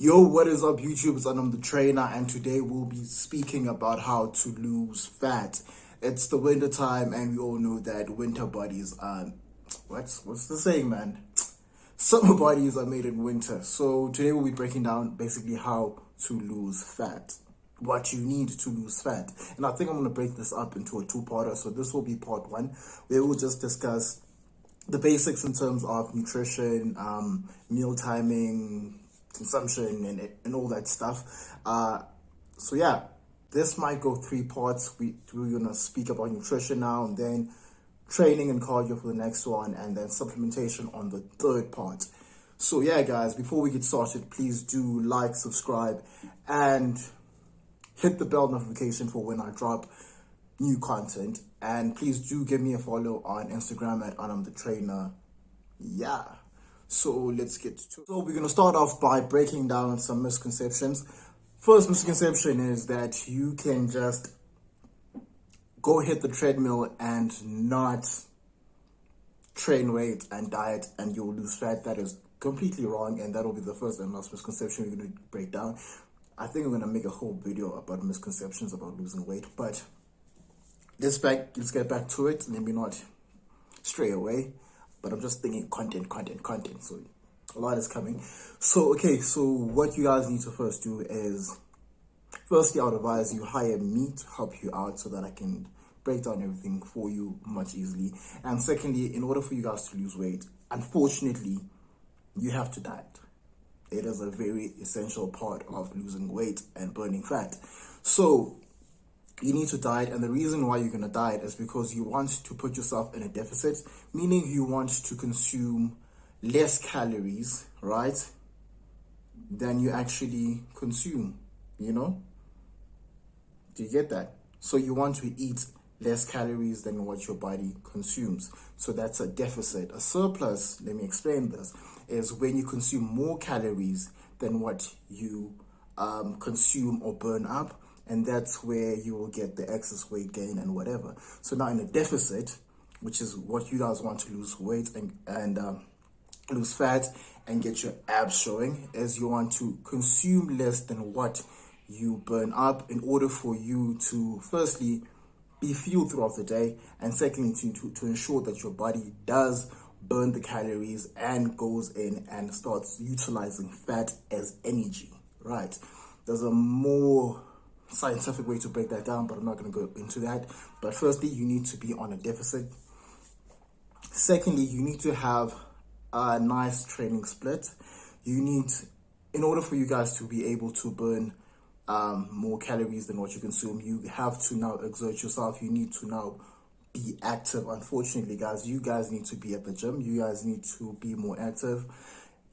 Yo, what is up, YouTube? It's Anamthetrainer, and today we'll be speaking about how to lose fat. It's the winter time, and we all know that winter bodies are what's the saying, man? Summer bodies are made in winter. So today we'll be breaking down basically how to lose fat, what you need to lose fat, and I think I'm gonna break this up into a two-parter. So this will be part one, where we'll just discuss the basics in terms of nutrition, meal timing, consumption, and all that stuff. So yeah, this might go three parts. We're gonna speak about nutrition now, and then training and cardio for the next one, and then supplementation on the third part. So yeah, guys, before we get started, please do like, subscribe, and hit the bell notification for when I drop new content. And please do give me a follow on Instagram at Anamthetrainer. Yeah. So let's get to it. So we're going to start off by breaking down some misconceptions. First misconception is that you can just go hit the treadmill and not train weight and diet and you'll lose fat. That is completely wrong, and that will be the first and last misconception we're going to break down. I think I'm going to make a whole video about misconceptions about losing weight, but let's get back to it. Maybe not stray away, but I'm just thinking content. So a lot is coming. So what you guys need to first do is, firstly, I would advise you hire me to help you out so that I can break down everything for you much easily. And secondly, in order for you guys to lose weight, unfortunately, you have to diet. It is a very essential part of losing weight and burning fat. So you need to diet, and the reason why you're going to diet is because you want to put yourself in a deficit, meaning you want to consume less calories, right, than you actually consume, Do you get that? So you want to eat less calories than what your body consumes. So that's a deficit. A surplus, let me explain this, is when you consume more calories than what you consume or burn up. And that's where you will get the excess weight gain and whatever. So now in a deficit, which is what you guys want to lose weight and lose fat and get your abs showing, is you want to consume less than what you burn up in order for you to firstly be fueled throughout the day, and secondly to ensure that your body does burn the calories and goes in and starts utilizing fat as energy, right? There's a more scientific way to break that down, but I'm not going to go into that. But firstly, you need to be on a deficit. Secondly, you need to have a nice training split. In order for you guys to be able to burn more calories than what you consume, you have to now exert yourself. You need to now be active. Unfortunately, guys, you guys need to be at the gym. You guys need to be more active.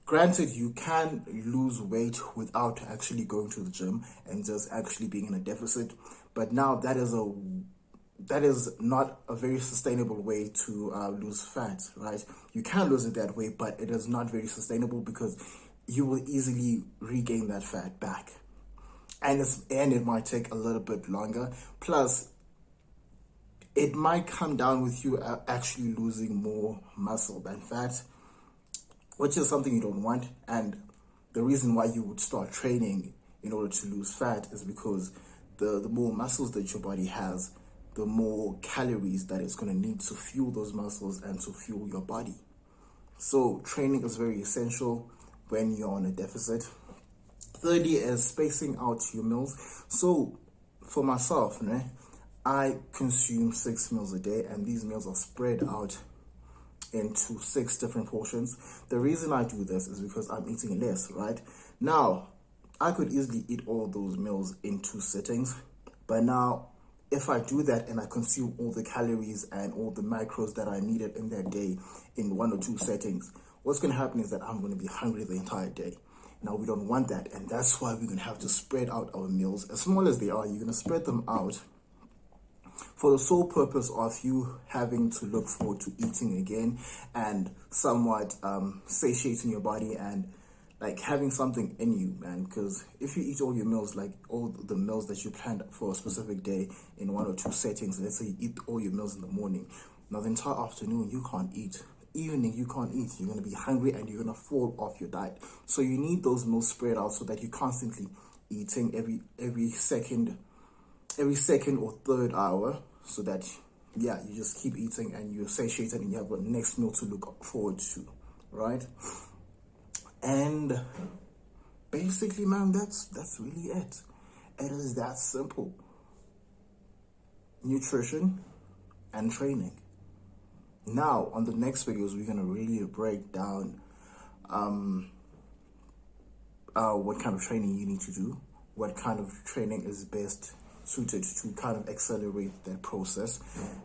Granted, you can lose weight without actually going to the gym and just actually being in a deficit, but now that is not a very sustainable way to lose fat, right? You can lose it that way, but it is not very sustainable because you will easily regain that fat back, and it might take a little bit longer. Plus, it might come down with you actually losing more muscle than fat, which is something you don't want. And the reason why you would start training in order to lose fat is because the more muscles that your body has, the more calories that it's going to need to fuel those muscles and to fuel your body. So training is very essential when you're on a deficit. Thirdly is spacing out your meals. So for myself, I consume 6 meals a day, and these meals are spread out into 6 different portions. The reason I do this is because I'm eating less, right? Now, I could easily eat all those meals in 2 sittings, but now if I do that and I consume all the calories and all the macros that I needed in that day in 1 or 2 settings, what's going to happen is that I'm going to be hungry the entire day. Now, we don't want that, and that's why we're going to have to spread out our meals. As small as they are, you're going to spread them out for the sole purpose of you having to look forward to eating again and somewhat satiating your body and like having something in you, man. Because if you eat all your meals, like all the meals that you planned for a specific day in 1 or 2 settings, let's say you eat all your meals in the morning, now the entire afternoon you can't eat evening you can't eat. You're going to be hungry and you're going to fall off your diet. So you need those meals spread out so that you're constantly eating every second or third hour, so that you just keep eating and you're satiated and you have a next meal to look forward to, right? And basically, man, that's really it. It is that simple. Nutrition and training. Now, on the next videos, we're gonna really break down what kind of training you need to do, what kind of training is best suited to kind of accelerate that process,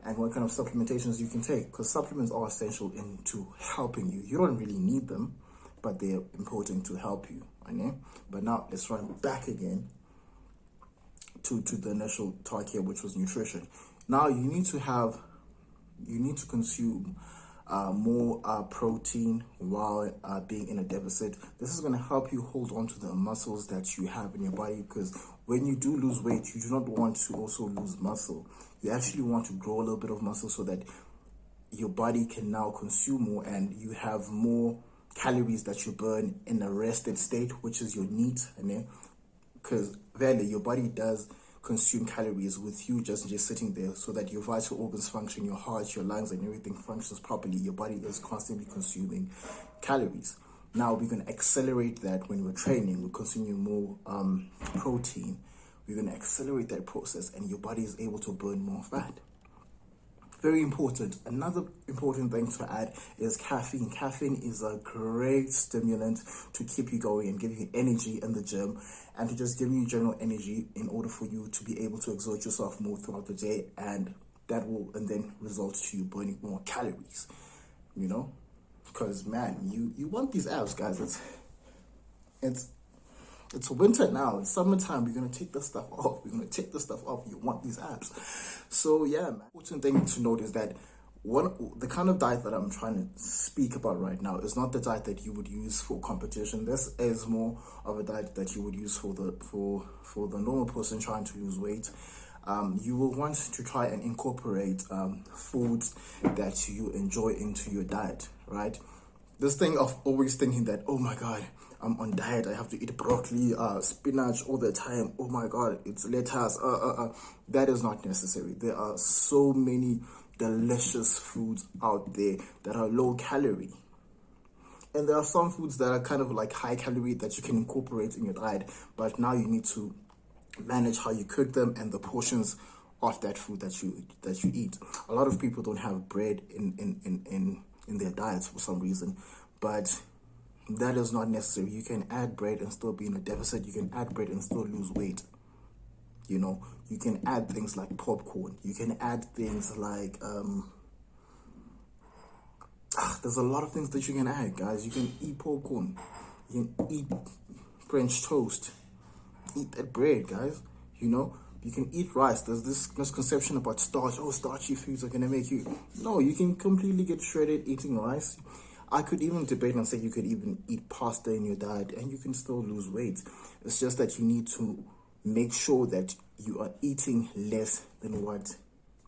and what kind of supplementations you can take, because supplements are essential into helping you. You don't really need them, but they're important to help you. Okay? But now let's run back again to the initial talk here, which was nutrition. Now you need to consume more protein while being in a deficit. This is going to help you hold on to the muscles that you have in your body, because when you do lose weight, you do not want to also lose muscle. You actually want to grow a little bit of muscle so that your body can now consume more and you have more calories that you burn in a rested state, which is your NEAT. Because really, your body does consume calories with you just sitting there, so that your vital organs function, your heart, your lungs, and everything functions properly. Your body is constantly consuming calories. Now we're going to accelerate that when we're training. We're consuming more protein. We're going to accelerate that process, and your body is able to burn more fat. Very important. Another important thing to add is caffeine. Caffeine is a great stimulant to keep you going and give you energy in the gym, and to just give you general energy in order for you to be able to exert yourself more throughout the day, and that will then result to you burning more calories, because man, you want these abs, guys. It's winter now. It's summertime. We're going to take this stuff off. You want these abs. So, yeah, man. Important thing to note is that the kind of diet that I'm trying to speak about right now is not the diet that you would use for competition. This is more of a diet that you would use for the normal person trying to lose weight. You will want to try and incorporate foods that you enjoy into your diet, right? This thing of always thinking that, oh my God, I'm on diet, I have to eat broccoli, spinach all the time, oh my God, it's lettuce, that is not necessary. There are so many delicious foods out there that are low calorie. And there are some foods that are kind of like high calorie that you can incorporate in your diet, but now you need to manage how you cook them and the portions of that food that you eat. A lot of people don't have bread in their diets for some reason, but that is not necessary. You can add bread and still be in a deficit. You can add bread and still lose weight. You can add things like popcorn. You can add things like there's a lot of things that you can add, guys. You can eat popcorn. You can eat French toast. Eat that bread, guys. You can eat rice. There's this misconception about starch. Oh, starchy foods are going to make you... No, you can completely get shredded eating rice. I could even debate and say you could even eat pasta in your diet and you can still lose weight. It's just that you need to make sure that you are eating less than what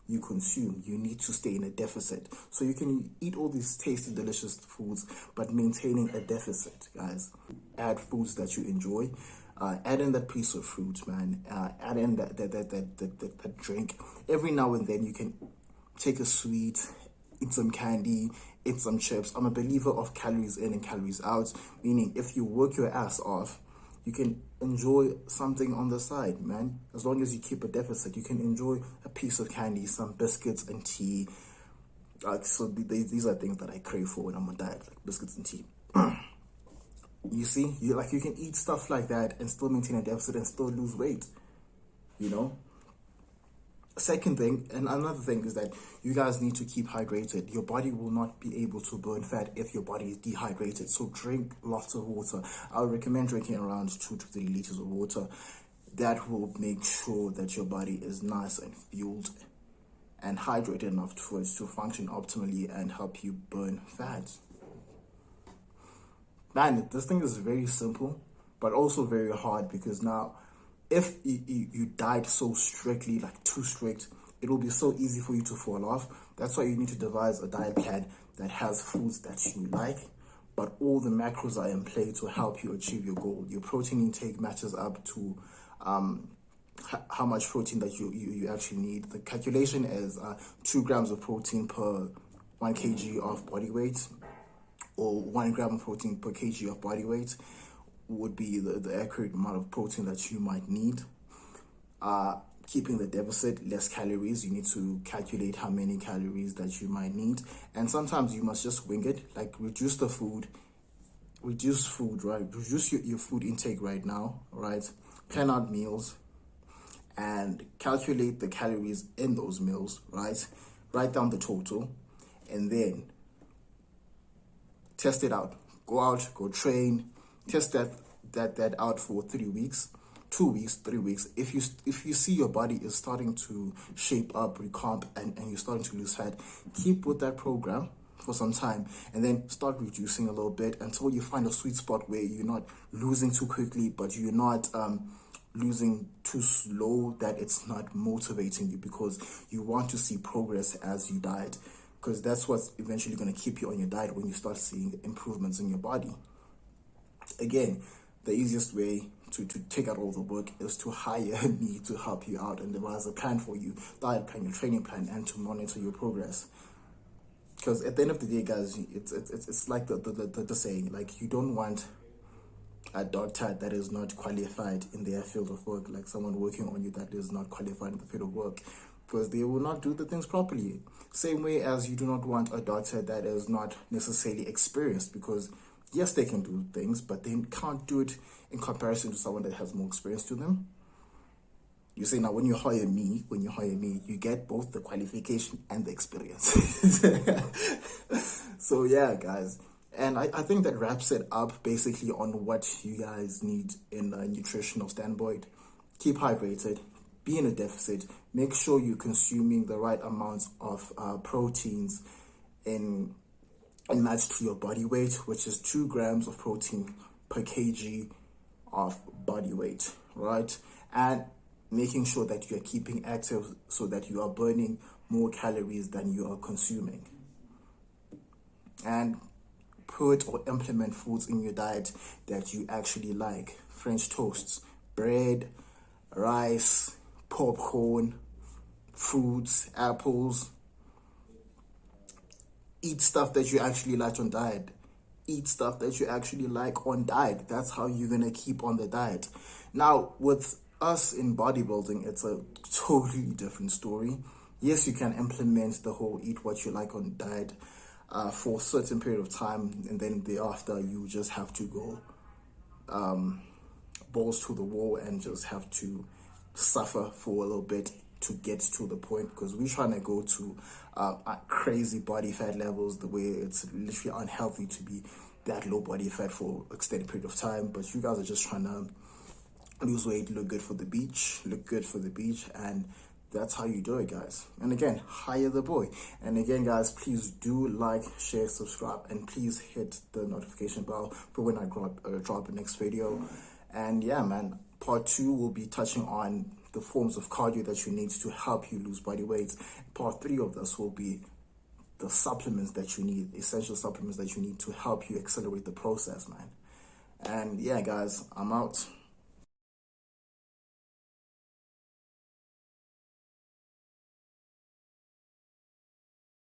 you consume. You need to stay in a deficit. So you can eat all these tasty, delicious foods, but maintaining a deficit, guys. Add foods that you enjoy. Add in that piece of fruit, man. Add in that drink. Every now and then you can take a sweet, eat some candy, eat some chips. I'm a believer of calories in and calories out, meaning if you work your ass off, you can enjoy something on the side, man. As long as you keep a deficit, you can enjoy a piece of candy, some biscuits and tea. So these are things that I crave for when I'm on diet, like biscuits and tea. You see, you can eat stuff like that and still maintain a deficit and still lose weight, Second thing, and another thing, is that you guys need to keep hydrated. Your body will not be able to burn fat if your body is dehydrated. So drink lots of water. I would recommend drinking around 2 to 3 liters of water. That will make sure that your body is nice and fueled and hydrated enough for it to function optimally and help you burn fat. Man, this thing is very simple, but also very hard, because now if you diet so strictly, like too strict, it will be so easy for you to fall off. That's why you need to devise a diet plan that has foods that you like, but all the macros are in play to help you achieve your goal. Your protein intake matches up to how much protein that you actually need. The calculation is 2 grams of protein per 1 kg of body weight, or 1 gram of protein per kg of body weight would be the accurate amount of protein that you might need. Keeping the deficit, less calories. You need to calculate how many calories that you might need. And sometimes you must just wing it, like reduce food, right? Reduce your food intake right now, right? Plan out meals and calculate the calories in those meals, right? Write down the total and then test it out. Go out, go train, test that out for 3 weeks. 2 weeks, 3 weeks. If you see your body is starting to shape up, recomp, and you're starting to lose fat, keep with that program for some time and then start reducing a little bit until you find a sweet spot where you're not losing too quickly, but you're not losing too slow that it's not motivating you, because you want to see progress as you diet, because that's what's eventually going to keep you on your diet when you start seeing improvements in your body. Again, the easiest way to take out all the work is to hire me to help you out and devise a plan for you, diet plan, your training plan, and to monitor your progress. Because at the end of the day, guys, it's like the saying, like, you don't want a doctor that is not qualified in their field of work, like someone working on you that is not qualified in the field of work, because they will not do the things properly. Same way as you do not want a doctor that is not necessarily experienced, because yes, they can do things, but they can't do it in comparison to someone that has more experience to them. You say, now, when you hire me, you get both the qualification and the experience. So yeah, guys. And I think that wraps it up basically on what you guys need in a nutritional standpoint. Keep hydrated, be in a deficit, make sure you're consuming the right amounts of proteins in match to your body weight, which is 2 grams of protein per kg of body weight, right? And making sure that you are keeping active so that you are burning more calories than you are consuming. And put or implement foods in your diet that you actually like. French toasts, bread, rice, popcorn, fruits, apples. Eat stuff that you actually like on diet. Eat stuff that you actually like on diet. That's how you're going to keep on the diet. Now, with us in bodybuilding, it's a totally different story. Yes, you can implement the whole eat what you like on diet for a certain period of time, and then thereafter you just have to go balls to the wall and just have to suffer for a little bit to get to the point, because we're trying to go to crazy body fat levels, the way it's literally unhealthy to be that low body fat for an extended period of time. But you guys are just trying to lose weight, look good for the beach, and that's how you do it, guys. And again, hire the boy. And again, guys, please do like, share, subscribe, and please hit the notification bell for when I drop the next video. And yeah, man, part 2 will be touching on the forms of cardio that you need to help you lose body weight. Part 3 of this will be the supplements that you need, essential supplements that you need to help you accelerate the process, man. And yeah, guys, I'm out.